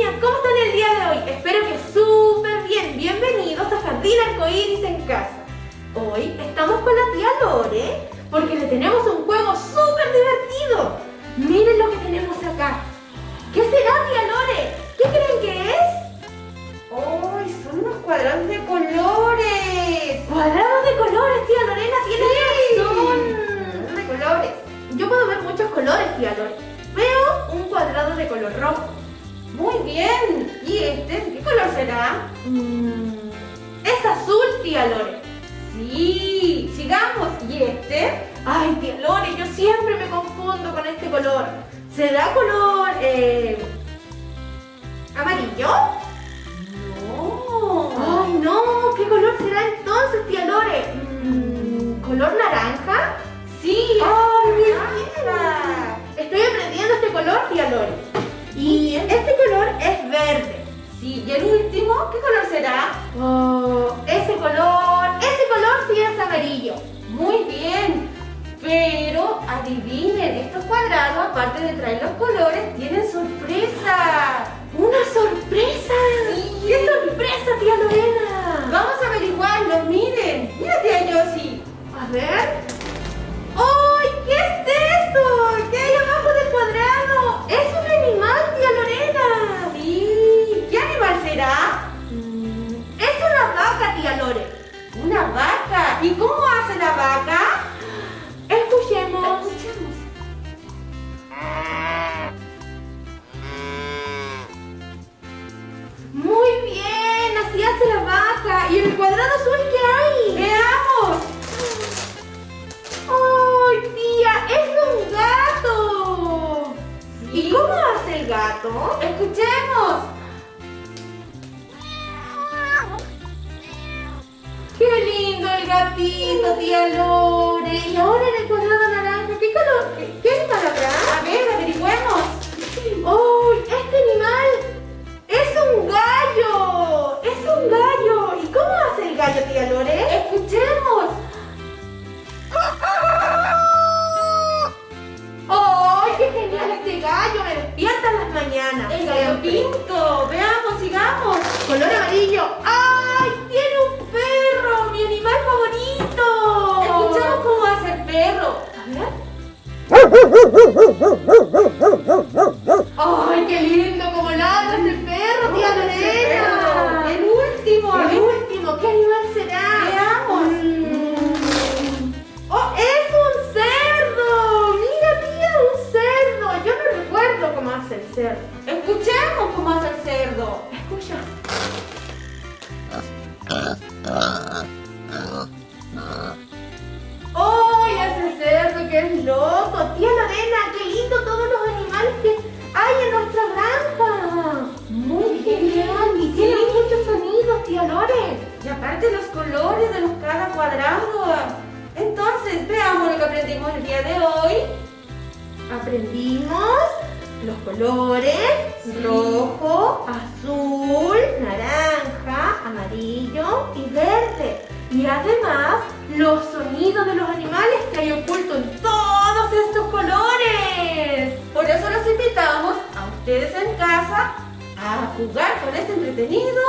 niñas, ¿cómo están el día de hoy? Espero que súper bien. Bienvenidos a Jardín Arcoíris en casa. Hoy estamos con la tía Lore porque le tenemos un juego súper divertido. Miren lo que tenemos acá. ¿Qué será, tía Lore? ¿Qué creen que es? ¡Ay, son unos cuadrados de colores! Cuadrados de colores, tía Lorena, tiene razón. De colores. Yo puedo ver muchos colores, tía Lore. Veo un cuadrado de color rojo. Muy bien. ¿Y este? ¿Qué color será? Es azul, tía Lore. Sí. Sigamos. ¿Y este? Ay, tía Lore, yo siempre me confundo con este color. ¿Será color amarillo? No. Ay, no. ¿Qué color será entonces, tía Lore? ¿Color naranja? Sí. ¡Ay, bien! naranja. Estoy aprendiendo este color, tía Lore. Y este color es verde. Sí. ¿Y el último? ¿Qué color será? Oh, ese color sí es amarillo. Muy bien. Pero adivinen, estos cuadrados, aparte de traer los colores, tienen sorpresa. ¡Una sorpresa! Sí. ¡Qué sorpresa, tía Lorena! Vamos a averiguarlo, miren. Mira, tía Yossi. A ver. ¡Ay! ¿Qué es eso? ¿Qué hay abajo del cuadrado? ¡Es un animal, tía Lorena! Sí. ¿Qué animal será? Es una vaca, tía Lore. Una vaca. ¿Y cómo hace la vaca? Escuchemos. Escuchemos. Muy bien, así hace la vaca. ¿Y en el cuadrado azul qué hay? ¡Veamos! ¡Ay, tía! ¡Es un gato! Sí. ¿Y cómo hace el gato? ¡Escuchemos! ¡Qué lindo el gatito, tía Lore! Y ahora en el cuadrado naranja, ¿qué color? ¿Qué animal habrá? A ver, averigüemos. ¡Oh! ¡Este animal es un gallo! ¡Es un gallo! ¿Y cómo hace el gallo, tía Lore? ¡Escuchemos! ¡Ay, qué genial este gallo! Me despierta en las mañanas. El gallo siempre. pinto. Veamos, sigamos. Color amarillo. ¡Ay! ¡Tiene un perro! ¡Mi animal favorito! Escuchemos cómo hace el perro. A ver. ¡Ay, qué lindo! ¡Cómo ladra ese perro, tía Lorena! El último. a El ver. último, ¿qué animal será? Veamos. ¡Oh, es un cerdo! ¡Mira, tía, un cerdo! Yo no recuerdo cómo hace el cerdo. Escuchemos cómo hace el cerdo. Escucha. ¡Ay, ese cerdo que es loco! Tía Lorena, qué lindo todos los animales que hay en nuestra granja. Muy genial. Y tiene muchos sonidos, tía Lore. Y aparte los colores de los cada cuadrado. Entonces, veamos lo que aprendimos el día de hoy. Aprendimos los colores: Sí. rojo, azul, naranja, amarillo y verde. Y además, los sonidos de los animales que hay ocultos en todos estos colores. Por eso los invitamos a ustedes en casa a jugar con este entretenido